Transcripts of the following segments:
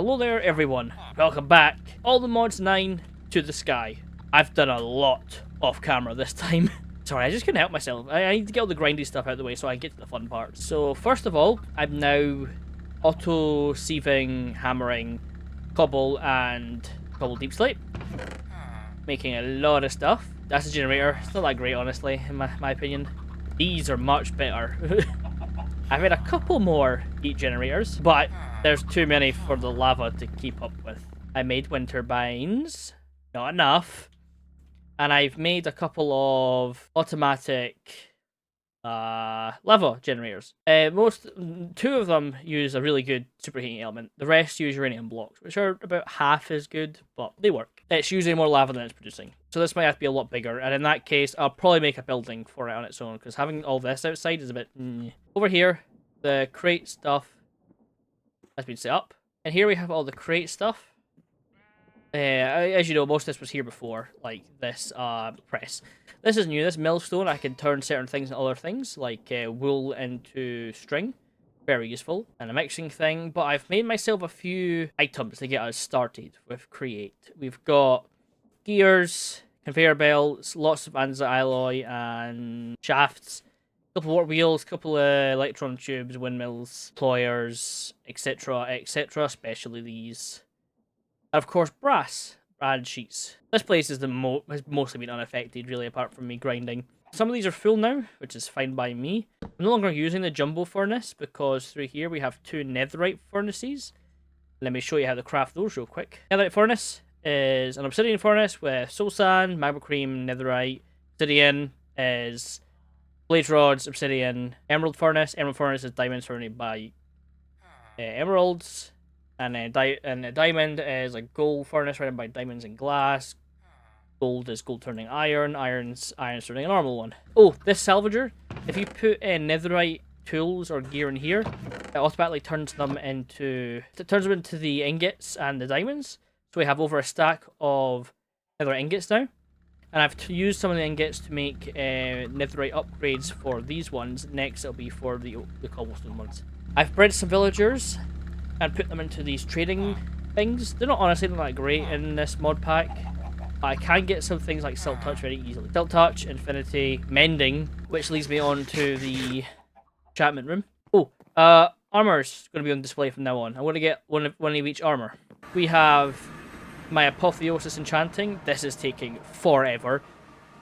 Hello there everyone, welcome back. All the mods 9 to the sky. I've done a lot off camera this time. Sorry, I just couldn't help myself. I need to get all the grindy stuff out of the way so I get to the fun part. So first of all, I'm now auto-sieving, hammering, cobble and cobble deep slate. Making a lot of stuff. That's a generator. It's not that great honestly, in my opinion. These are much better. I've made a couple more heat generators, but there's too many for the lava to keep up with. I made wind turbines, not enough, and I've made a couple of automatic lava generators. Two of them use a really good superheating element. The rest use uranium blocks, which are about half as good, but they work. It's using more lava than it's producing, so this might have to be a lot bigger. And in that case, I'll probably make a building for it on its own, because having all this outside is a bit. Over here, the crate stuff has been set up, and here we have all the crate stuff. As you know, most of this was here before, like this press. This is new. This millstone, I can turn certain things into other things, like wool into string. Very useful. And a mixing thing, but I've made myself a few items to get us started with create. We've got gears, conveyor belts, lots of andesite alloy and shafts, a couple of water wheels, a couple of electron tubes, windmills, pliers, etc, etc, especially these. And of course, brass brand sheets. This place is has mostly been unaffected, really, apart from me grinding. Some of these are full now, which is fine by me. I'm no longer using the jumbo furnace because through here we have two netherite furnaces. Let me show you how to craft those real quick. Netherite furnace is an obsidian furnace with soul sand, magma cream, netherite. Obsidian is blade rods, obsidian. Emerald furnace. Emerald furnace is diamonds surrounded by emeralds. And a diamond is a gold furnace surrounded by diamonds and glass. Gold is gold turning iron. Iron's iron turning a normal one. Oh, this salvager. If you put netherite tools or gear in here, it automatically turns them into the ingots and the diamonds. So we have over a stack of netherite ingots now. And I've used some of the ingots to make netherite upgrades for these ones. Next, it'll be for the cobblestone ones. I've bred some villagers and put them into these trading things. They're not honestly not that great in this mod pack. I can get some things like Silk Touch very easily. Silk Touch, Infinity, Mending, which leads me on to the enchantment room. Oh, armor's going to be on display from now on. I want to get one of each armor. We have my Apotheosis Enchanting. This is taking forever.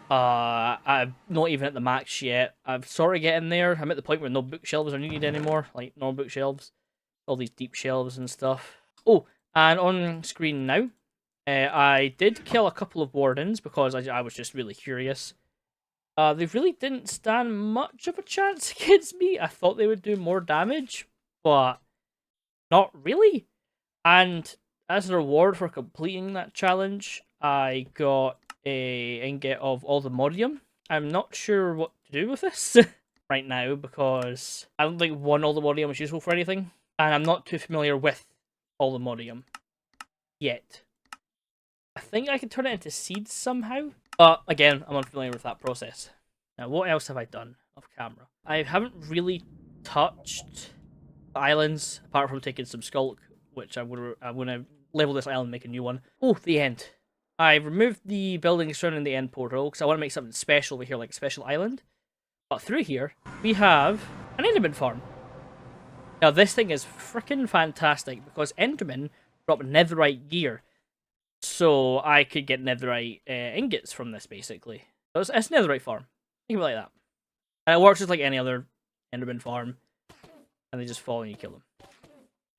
I'm not even at the max yet. I'm sort of getting there. I'm at the point where no bookshelves are needed anymore, like normal bookshelves. All these deep shelves and stuff. Oh, and on screen now, I did kill a couple of wardens because I was just really curious. They really didn't stand much of a chance against me. I thought they would do more damage, but not really. And as a reward for completing that challenge, I got a ingot of all the modium. I'm not sure what to do with this right now because I don't think all the modium is useful for anything. And I'm not too familiar with all the modium yet. I think I can turn it into seeds somehow. But again, I'm unfamiliar with that process. Now, what else have I done off camera? I haven't really touched the islands, apart from taking some skulk, which I want to level this island and make a new one. Oh, the end. I removed the buildings surrounding the end portal, because I want to make something special over here, like a special island. But through here, we have an enderman farm. Now, this thing is freaking fantastic, because endermen drop netherite gear. So I could get netherite ingots from this, basically. So it's a netherite farm. Think of it like that. And it works just like any other enderman farm. And they just fall and you kill them.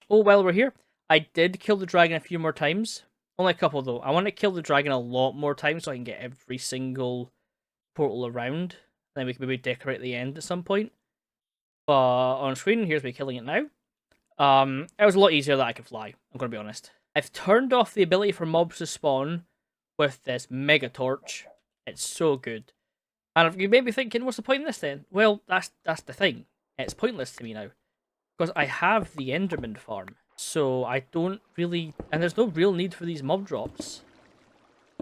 Oh, while we're here, I did kill the dragon a few more times. Only a couple, though. I want to kill the dragon a lot more times so I can get every single portal around. Then we can maybe decorate the end at some point. But on screen, here's me killing it now. It was a lot easier that I could fly, I'm going to be honest. I've turned off the ability for mobs to spawn with this mega torch. It's so good. And you may be thinking, what's the point in this then? Well, that's the thing. It's pointless to me now. Because I have the Enderman farm. So I don't really... And there's no real need for these mob drops.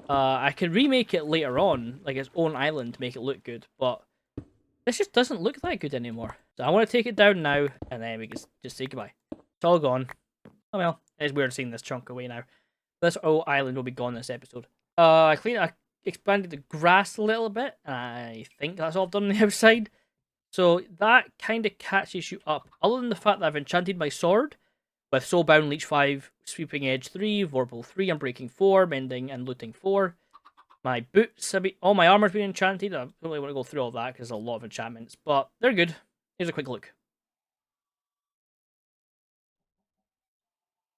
I can remake it later on, like its own island, to make it look good. But this just doesn't look that good anymore. So I want to take it down now, and then we can just say goodbye. It's all gone. Oh well. It's weird seeing this chunk away now. This whole island will be gone this episode. I expanded the grass a little bit. I think that's all done on the outside. So that kind of catches you up. Other than the fact that I've enchanted my sword with Soulbound, Leech 5, Sweeping Edge 3, Vorpal 3, Unbreaking 4, Mending and Looting 4. My boots, all my armor's been enchanted. I don't really want to go through all that because there's a lot of enchantments, but they're good. Here's a quick look.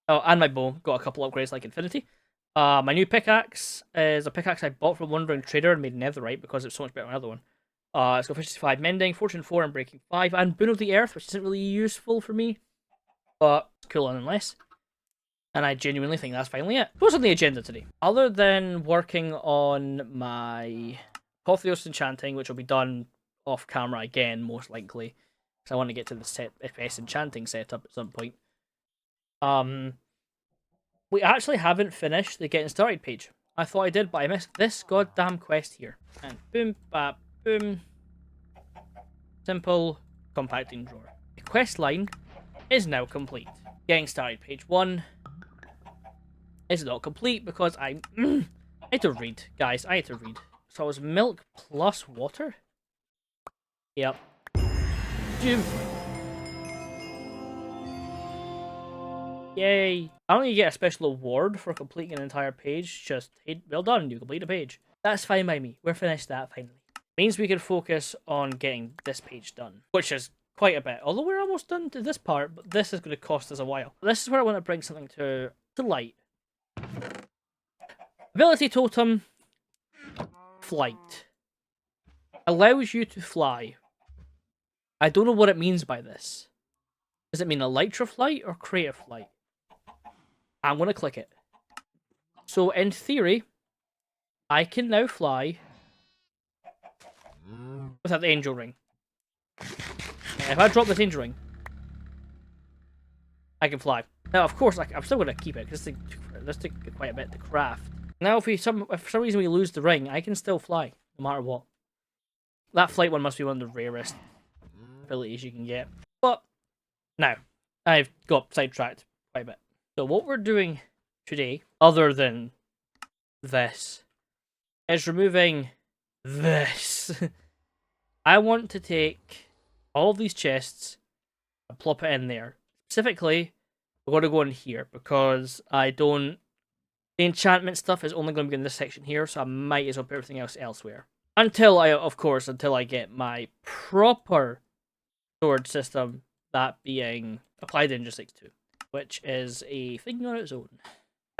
Oh, and my bow. Got a couple upgrades like Infinity. My new pickaxe is a pickaxe I bought from Wandering Trader and made netherite because it's so much better than the other one. It's got 55 Mending, Fortune 4, and Breaking 5, and Boon of the Earth, which isn't really useful for me, but it's cool nonetheless. And I genuinely think that's finally it. What's on the agenda today? Other than working on my Apotheos Enchanting, which will be done off camera again, most likely, because I want to get to the FPS Enchanting setup at some point. We actually haven't finished the Getting Started page. I thought I did, but I missed this goddamn quest here. And boom, bap, boom. Simple compacting drawer. The quest line is now complete. Getting Started page 1 is not complete because I had to read, guys. I had to read. So it was milk plus water? Yep. Doom. Yay. I don't think you get a special award for completing an entire page. Just, hey, well done, you complete a page. That's fine by me. We're finished that finally. Means we can focus on getting this page done, which is quite a bit. Although we're almost done to this part, but this is going to cost us a while. This is where I want to bring something to light. Ability totem, flight. Allows you to fly. I don't know what it means by this. Does it mean elytra flight or creative flight? I'm going to click it. So in theory, I can now fly without the angel ring. If I drop this angel ring, I can fly. Now, of course, I'm still going to keep it because this took quite a bit to craft. Now, if for some reason we lose the ring, I can still fly, no matter what. That flight one must be one of the rarest abilities you can get. But, now, I've got sidetracked quite a bit. So what we're doing today, other than this, is removing this. I want to take all of these chests and plop it in there. Specifically, we're going to go in here because the enchantment stuff is only going to be in this section here, so I might as well put everything else elsewhere. Until I get my proper sword system, that being Applied Logistics 2, which is a thing on its own.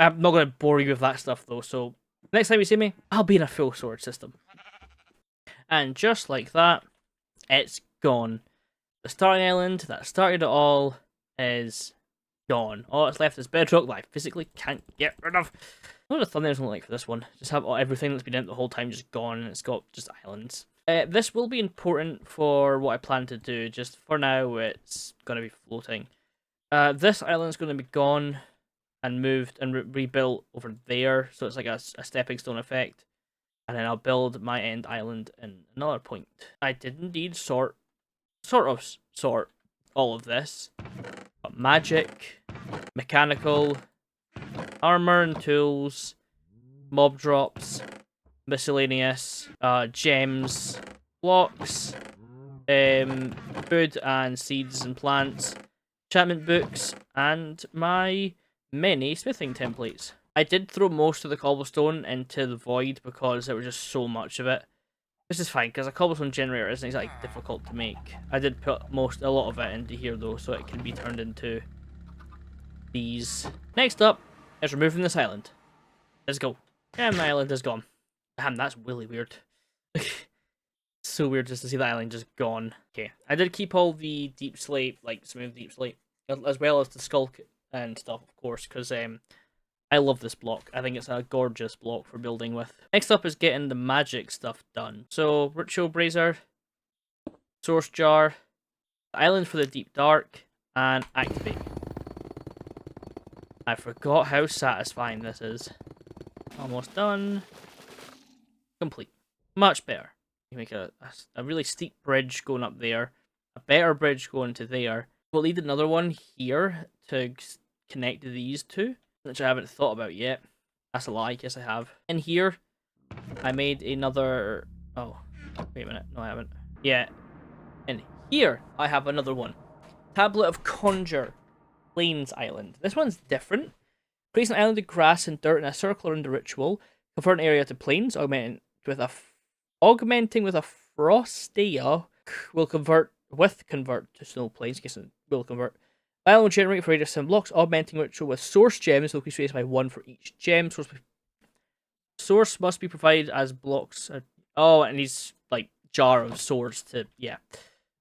I'm not going to bore you with that stuff though, so next time you see me, I'll be in a full sword system. And just like that, it's gone. The starting island that started it all is gone. All that's left is bedrock that I physically can't get rid of. What the thumbnail's gonna look like for this one? Just have everything that's been in the whole time just gone, and it's got just islands. This will be important for what I plan to do. Just for now, it's gonna be floating. This island's gonna be gone and moved and rebuilt over there, so it's like a stepping stone effect. And then I'll build my end island in another point. I did indeed sort all of this. Got magic, mechanical, armor and tools, mob drops, miscellaneous, gems, blocks, food and seeds and plants, enchantment books, and my many smithing templates. I did throw most of the cobblestone into the void because there was just so much of it. This is fine, because a cobblestone generator isn't exactly difficult to make. I did put a lot of it into here though, so it can be turned into these. Next up is removing this island. Let's go. And the island is gone. Damn, that's really weird. So weird just to see the island just gone. Okay, I did keep all the deep slate, like smooth deep slate, as well as the skull and stuff, of course, because I love this block. I think it's a gorgeous block for building with. Next up is getting the magic stuff done. So, Ritual Brazier, Source Jar, Island for the Deep Dark, and Activate. I forgot how satisfying this is. Almost done. Complete. Much better. You make a really steep bridge going up there. A better bridge going to there. We'll need another one here to connect these two, which I haven't thought about yet. That's a lie, yes I have. In here, I made another... Oh, wait a minute. No, I haven't. Yeah. And here, I have another one. Tablet of Conjure. Plains Island. This one's different. Creates an island of grass and dirt in a circle around the ritual. Convert an area to plains, augmenting with a frostia will convert to snow plains. I guess it will convert. Island will generate for radius 7 blocks, augmenting ritual with source gems will increase radius by 1 for each gem. Source must be provided as blocks. Oh, and he's like jar of source to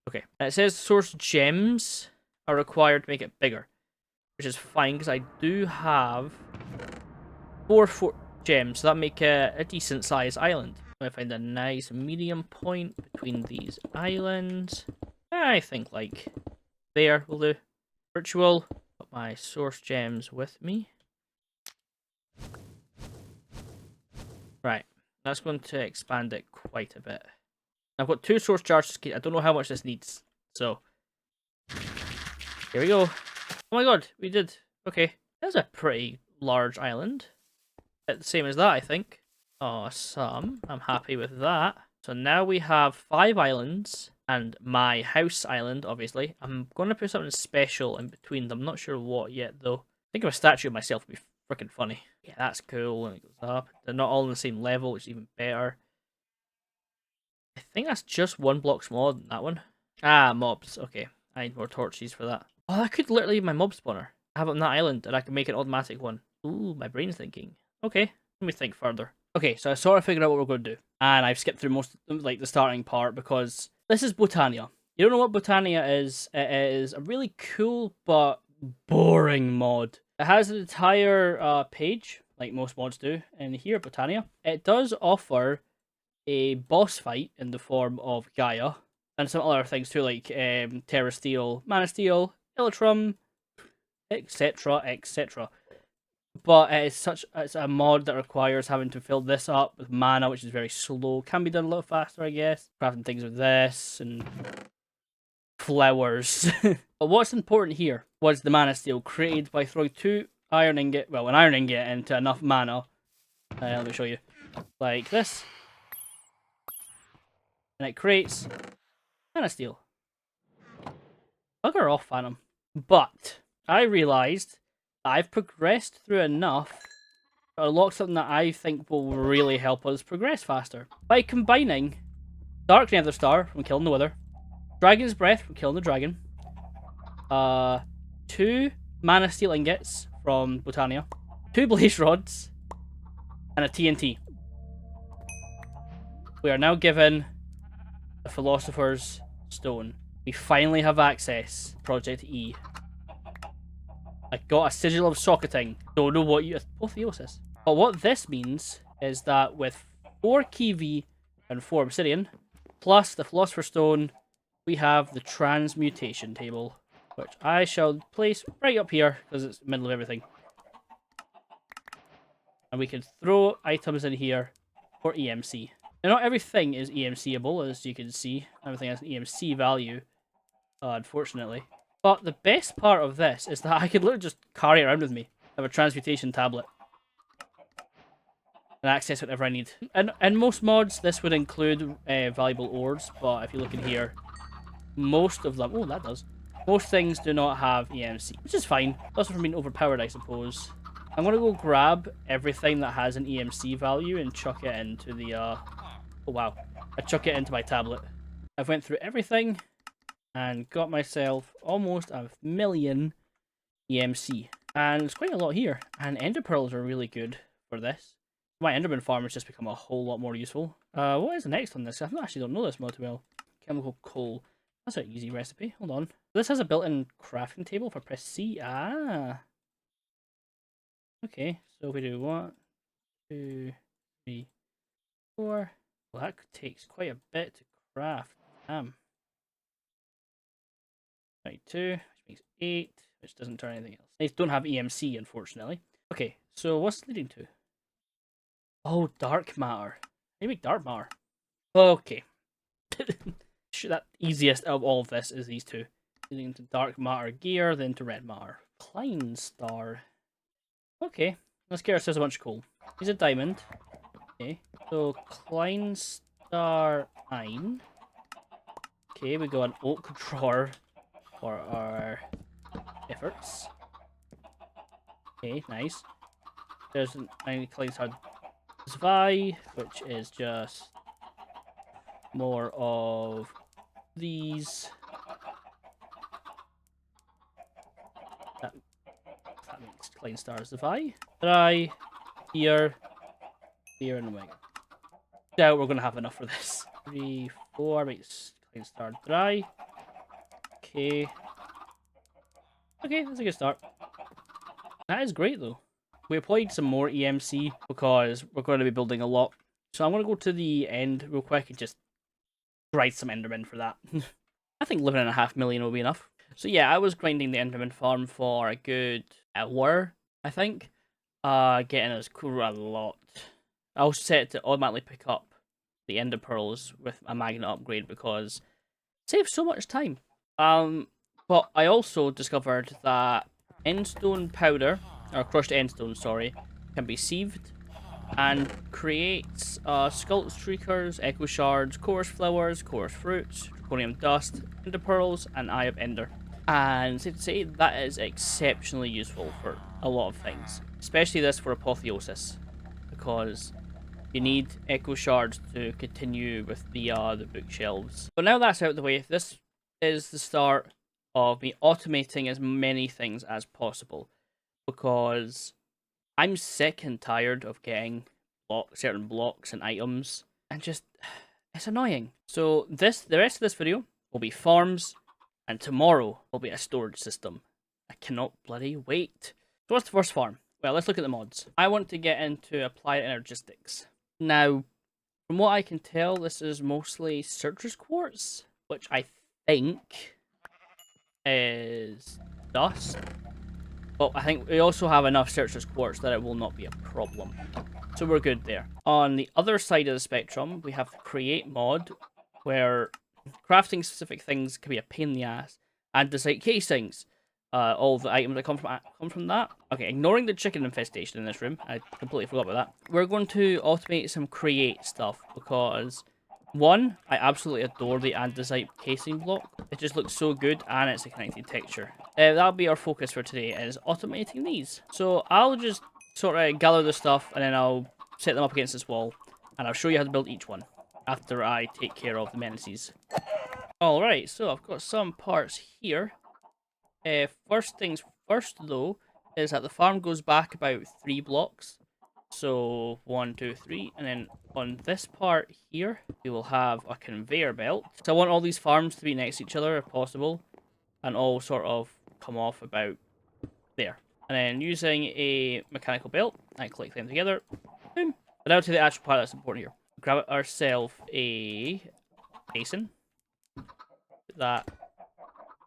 Okay. And it says source gems are required to make it bigger, which is fine because I do have four gems, so that make a decent sized island. I find a nice medium point between these islands. I think like there will do. Ritual. Got my source gems with me. Right, that's going to expand it quite a bit. I've got 2 source jars. I don't know how much this needs, so here we go. Oh my god, we did. Okay, that's a pretty large island. The same as that, I think. Awesome. I'm happy with that. So now we have 5 islands and my house island, obviously. I'm going to put something special in between them. I'm not sure what yet, though. I think of a statue of myself would be freaking funny. Yeah, that's cool when it goes up. They're not all on the same level, which is even better. I think that's just 1 block smaller than that one. Ah, mobs. Okay, I need more torches for that. Oh, that could literally be my mob spawner. I have it on that island, and I can make an automatic one. Ooh, my brain's thinking. Okay, let me think further. Okay, so I sort of figured out what we're going to do. And I've skipped through most, like, the starting part, because this is Botania. You don't know what Botania is? It is a really cool, but boring mod. It has an entire page, like most mods do, in here, Botania. It does offer a boss fight in the form of Gaia, and some other things too, like Terra Steel, Mana Steel, Elytrum, etc, etc. But it's a mod that requires having to fill this up with mana, which is very slow. Can be done a little faster, I guess. Crafting things with this and flowers. But what's important here was the Mana Steel, created by throwing an iron ingot into enough mana. Let me show you. Like this. And it creates Mana Steel. Bugger off, Phantom. But I realised I've progressed through enough to unlock something that I think will really help us progress faster. By combining Dark Nether Star from killing the Wither, Dragon's Breath from killing the dragon, 2 Mana Steel Ingots from Botania, 2 Blaze Rods, and a TNT. We are now given the Philosopher's Stone. We finally have access to Project E. I got a Sigil of Socketing. Don't know what Apotheosis. But what this means is that with 4 Kiwi and 4 Obsidian, plus the Philosopher's Stone, we have the Transmutation Table, which I shall place right up here, because it's the middle of everything. And we can throw items in here for EMC. Now, not everything is EMCable, as you can see. Everything has an EMC value, unfortunately. But the best part of this is that I could literally just carry it around with me. I have a transmutation tablet. And access whatever I need. And in most mods, this would include valuable ores, but if you look in here, most of them... Oh, that does. Most things do not have EMC, which is fine. Also from being overpowered, I suppose. I'm going to go grab everything that has an EMC value and chuck it into the... Oh, wow. I chuck it into my tablet. I've went through everything and got myself almost 1,000,000 EMC. And it's quite a lot here. And ender pearls are really good for this. My enderman farm has just become a whole lot more useful. What is the next on this? I actually don't know this mod too well. Chemical coal. That's an easy recipe. Hold on. This has a built-in crafting table if I press C. Ah. Okay, so we do 1, 2, 3, 4. Well, that takes quite a bit to craft. Damn. 22, which makes 8, which doesn't turn anything else. They don't have EMC, unfortunately. Okay, so what's it leading to? Oh, dark matter. How do you make dark matter? Okay. That easiest of all of this is these two. Leading to dark matter gear, then to red matter. Klein star. Okay, let's get ourselves a bunch of coal. He's a diamond. Okay, so Klein star 9. Okay, we got an oak drawer for our efforts. Okay, nice. There's a Klein star Zwei, which is just more of these. That makes Klein stars Zwei. Drei, here, here, and Omega. Doubt we're gonna have enough for this. 3, 4 makes Klein star Drei. Okay. Okay, that's a good start. That is great though. We applied some more EMC because we're going to be building a lot. So I'm going to go to the end real quick and just grind some Endermen for that. I think 11.5 million will be enough. So yeah, I was grinding the Enderman farm for a good hour, I think. Getting us quite a lot. I'll set it to automatically pick up the Ender Pearls with a magnet upgrade because it saves so much time. But I also discovered that endstone powder, or crushed endstone, sorry, can be sieved and creates skull streakers, echo shards, chorus flowers, chorus fruits, draconium dust, ender pearls, and eye of ender. And safe to say that is exceptionally useful for a lot of things, especially this for apotheosis, because you need echo shards to continue with the bookshelves. But now that's out of the way, this is the start of me automating as many things as possible, because I'm sick and tired of getting certain blocks and items, and just, it's annoying. So the rest of this video will be farms, and tomorrow will be a storage system. I cannot bloody wait. So what's the first farm? Well, let's look at the mods. I want to get into applied energistics. Now, from what I can tell, this is mostly Searcher's Quartz, which I think is dust. But I think we also have enough Searcher's Quartz that it will not be a problem. So we're good there. On the other side of the spectrum, we have the Create mod, where crafting specific things can be a pain in the ass. Andesite casings. All the items that come from that. Okay, ignoring the chicken infestation in this room. I completely forgot about that. We're going to automate some create stuff because, one, I absolutely adore the andesite casing block. It just looks so good and it's a connected texture. That'll be our focus for today, is automating these. So I'll just sort of gather the stuff and then I'll set them up against this wall and I'll show you how to build each one after I take care of the menaces. Alright, so I've got some parts here. First things first, though, is that the farm goes back about 3 blocks. So 1, 2, 3, and then on this part here, we will have a conveyor belt. So I want all these farms to be next to each other if possible, and all sort of come off about there. And then using a mechanical belt, I click them together. Boom. But now to the actual part that's important here. Grab ourselves a basin. Put that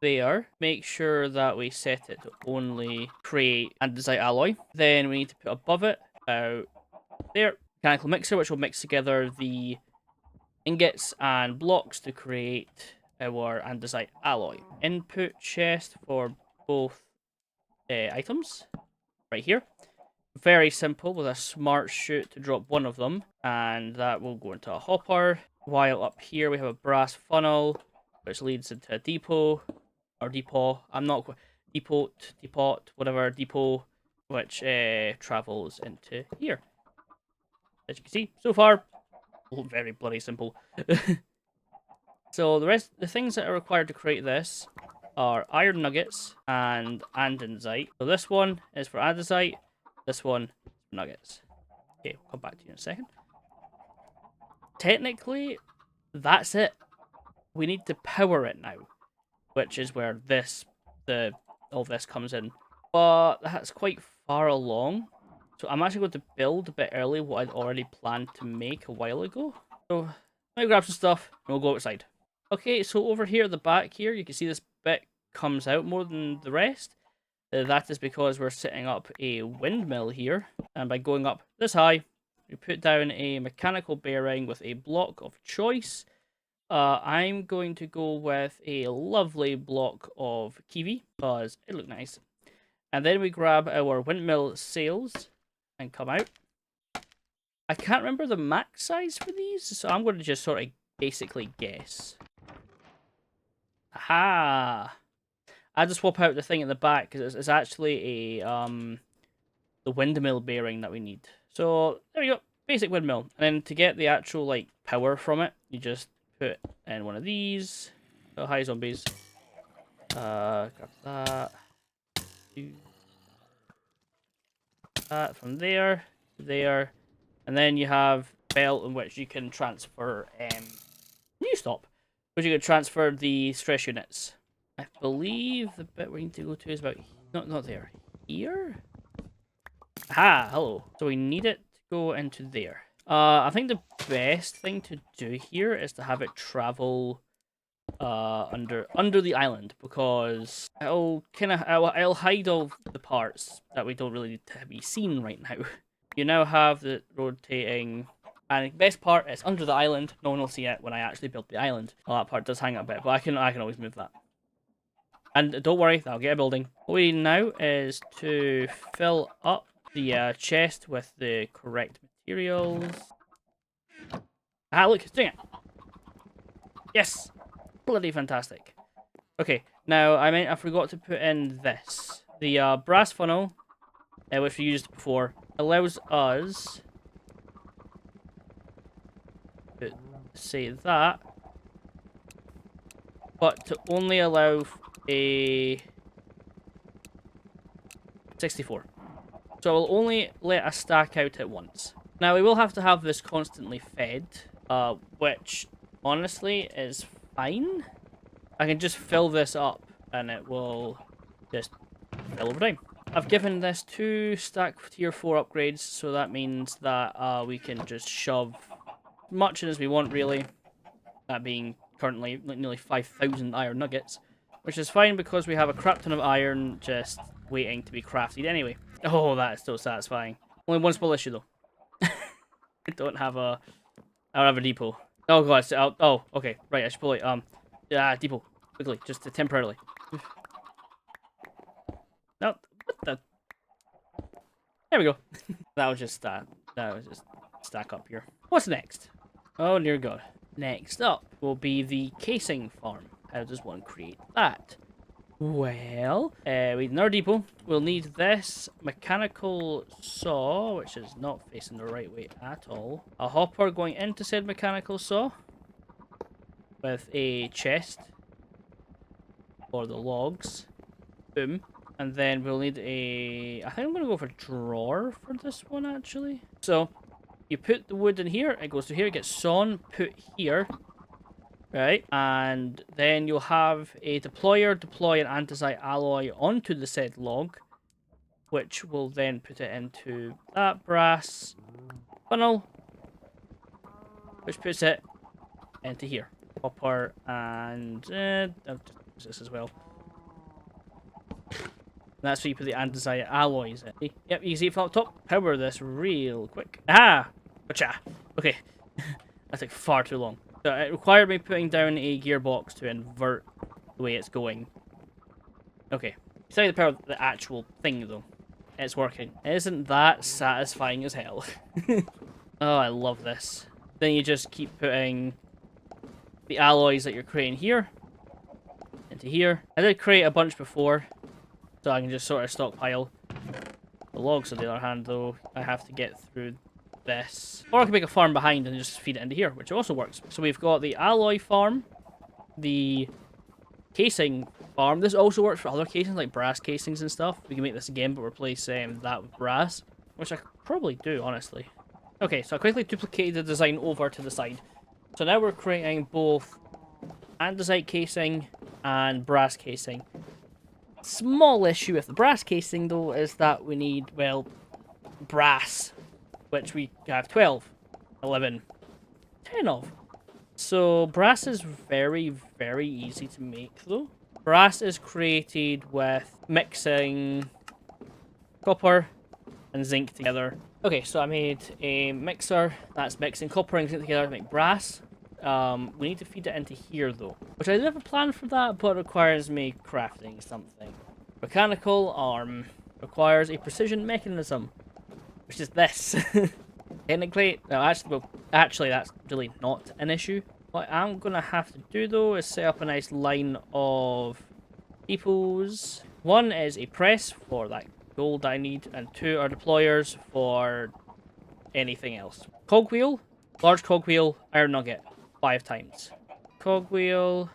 there. Make sure that we set it to only create andesite alloy. Then we need to put above it out there mechanical mixer, which will mix together the ingots and blocks to create our andesite alloy. Input chest for both items right here. Very simple, with a smart chute to drop one of them, and that will go into a hopper. While up here we have a brass funnel which leads into a depot. Or depot, I'm not quite, depot, whatever, depot, which travels into here. As you can see, so far, very bloody simple. So the things that are required to create this are iron nuggets and andesite. So this one is for andesite, this one is for nuggets. Okay, we'll come back to you in a second. Technically, that's it. We need to power it now, which is where all this comes in. But that's quite far along. So I'm actually going to build a bit early what I'd already planned to make a while ago. So let me grab some stuff and we'll go outside. Okay, so over here at the back here, you can see this bit comes out more than the rest. That is because we're setting up a windmill here. And by going up this high, we put down a mechanical bearing with a block of choice. I'm going to go with a lovely block of kiwi because it looked nice. And then we grab our windmill sails and come out. I can't remember the max size for these, so I'm going to just sort of basically guess. Aha! I just swap out the thing at the back because it's actually a the windmill bearing that we need. So there we go, basic windmill. And then to get the actual like power from it, you just put in one of these. Oh, hi zombies. Grab that. Do that from there to there, and then you have belt in which you can transfer. You stop. Which you can transfer the stress units. I believe the bit we need to go to is about not there. Here? Aha, hello. So we need it to go into there. I think the best thing to do here is to have it travel under the island, because I'll hide all the parts that we don't really need to be seen right now. You now have the rotating, and the best part is under the island. No one will see it when I actually build the island. Well, that part does hang up a bit, but I can always move that. And don't worry, I'll get a building. What we need now is to fill up the chest with the correct materials. Ah, look, it's doing it. Yes, bloody fantastic. Okay, now I forgot to put in this. The brass funnel, which we used before, allows us to say that, but to only allow a 64. So it will only let us stack out at once. Now we will have to have this constantly fed, which honestly is fine. I can just fill this up and it will just fill over time. I've given this 2 stack tier 4 upgrades, so that means that we can just shove much in as we want, really. That being currently nearly 5,000 iron nuggets, which is fine because we have a crap ton of iron just waiting to be crafted anyway. Oh, that is so satisfying. Only one small issue though. I don't have a depot. Oh god, oh, okay, right, I should probably, depot, quickly, just temporarily. No, what the? There we go. that was just stack up here. What's next? Oh dear god. Next up will be the casing farm. How does one create that? Well, we need another depot. We'll need this mechanical saw, which is not facing the right way at all. A hopper going into said mechanical saw with a chest for the logs. Boom. And then we'll need I think I'm going to go for drawer for this one, actually. So, you put the wood in here, it goes to here, it gets sawn, put here. Right, and then you'll have a deployer deploy an andesite alloy onto the said log, which will then put it into that brass funnel, which puts it into here. Copper and I'll just use this as well. And that's where you put the andesite alloys in. Yep, you can see from up top. Power this real quick. Ah, gotcha. Okay, that took far too long. So it required me putting down a gearbox to invert the way it's going. Okay. Besides the power of the actual thing, though. It's working. Isn't that satisfying as hell? Oh, I love this. Then you just keep putting the alloys that you're creating here into here. I did create a bunch before, so I can just sort of stockpile. The logs, on the other hand, though, I have to get through this. Or I can make a farm behind and just feed it into here, which also works. So we've got the alloy farm, the casing farm. This also works for other casings, like brass casings and stuff. We can make this again, but replace that with brass, which I could probably do, honestly. Okay, so I quickly duplicated the design over to the side. So now we're creating both andesite casing and brass casing. Small issue with the brass casing, though, is that we need, well, brass, which we have 12, 11, 10 of. So brass is very, very easy to make, though. Brass is created with mixing copper and zinc together. Okay, so I made a mixer that's mixing copper and zinc together to make brass. We need to feed it into here, though, which I didn't have a plan for that, but it requires me crafting something. Mechanical arm. requires a precision mechanism, which is this. Technically, no, actually, that's really not an issue. What I'm gonna have to do though is set up a nice line of depots. One is a press for that gold that I need, and two are deployers for anything else. Cogwheel, large cogwheel, iron nugget, 5 times. Cogwheel,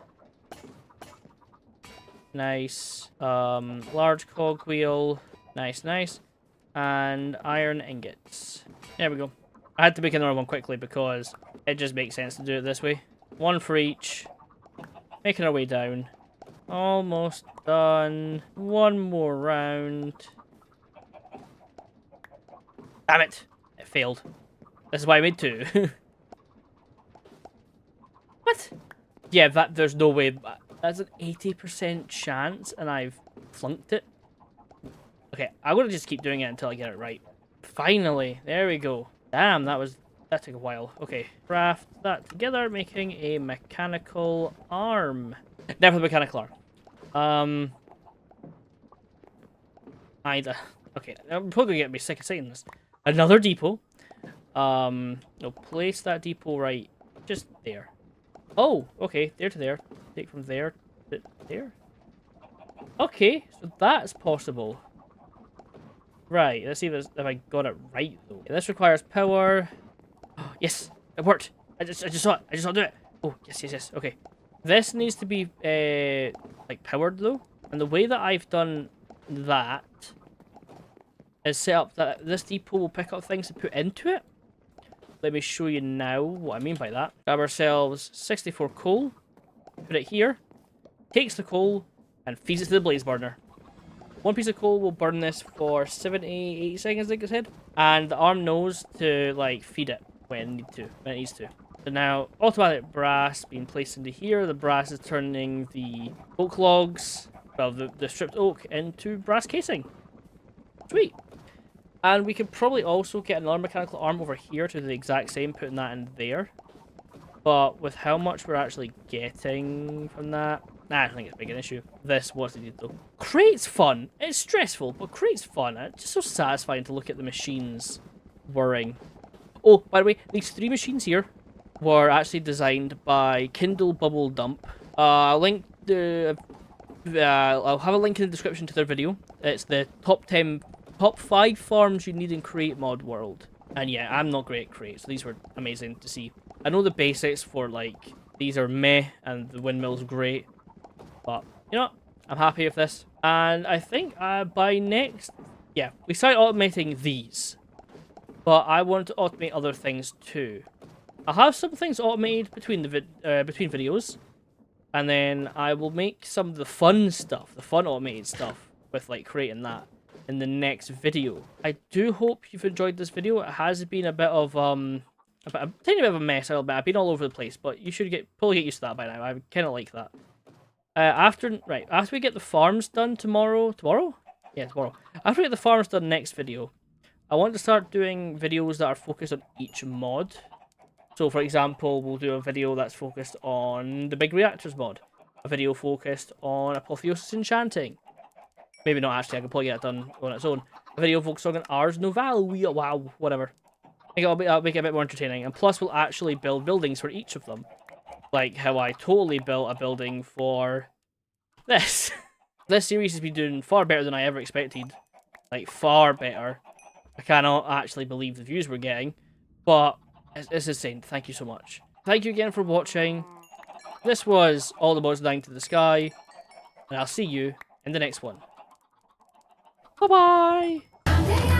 nice. Large cogwheel, nice. And iron ingots. There we go. I had to make another one quickly because it just makes sense to do it this way. One for each. Making our way down. Almost done. One more round. Damn it! It failed. This is why I made 2. What? Yeah, there's no way. That's an 80% chance and I've flunked it. Okay, I'm gonna just keep doing it until I get it right. Finally, there we go. Damn, that took a while. Okay, craft that together, making a mechanical arm. Never the mechanical arm. Okay, I'm probably gonna get me sick of saying this. Another depot. No, place that depot right just there. Oh, okay, there to there. Take from there to there. Okay, so that's possible. Right, let's see if I got it right though. Okay, this requires power. Oh, yes, it worked. I just saw it. I just saw it do it. Oh, yes. Okay. This needs to be like powered though. And the way that I've done that is set up that this depot will pick up things to put into it. Let me show you now what I mean by that. Grab ourselves 64 coal, put it here, takes the coal, and feeds it to the blaze burner. One piece of coal will burn this for 78 seconds, I think it said. And the arm knows to, like, feed it when it needs to. So now, automatic brass being placed into here. The brass is turning the oak logs, well, the stripped oak into brass casing. Sweet. And we could probably also get another mechanical arm over here to do the exact same, putting that in there. But with how much we're actually getting from that, I don't think it's a big an issue. This was needed though. Crate's fun. It's stressful, but Crate's fun. It's just so satisfying to look at the machines whirring. Oh, by the way, these 3 machines here were actually designed by Kindle Bubble Dump. I'll have a link in the description to their video. It's the top 5 farms you need in Crate mod world. And yeah, I'm not great at Crate, so these were amazing to see. I know the basics for, like, these are meh, and the windmill's great. But, you know what? I'm happy with this. And I think by next... Yeah, we started automating these. But I want to automate other things too. I'll have some things automated between between videos. And then I will make some of the fun stuff, the fun automated stuff, with, like, creating that in the next video. I do hope you've enjoyed this video. It has been a bit of, a tiny bit of a mess. I've been all over the place, but you should probably get used to that by now. I kind of like that. After we get the farms done tomorrow. Yeah, tomorrow. After we get the farms done next video, I want to start doing videos that are focused on each mod. So, for example, we'll do a video that's focused on the Big Reactors mod. A video focused on Apotheosis Enchanting. Maybe not actually, I can probably get it done on its own. A video focused on Ars Novae, wow, whatever. I'll make it a bit more entertaining. And plus, we'll actually build buildings for each of them. Like how I totally built a building for this. This series has been doing far better than I ever expected. Like, far better. I cannot actually believe the views we're getting. But it's insane. Thank you so much. Thank you again for watching. This was All the Mods Dying to the Sky. And I'll see you in the next one. Bye-bye!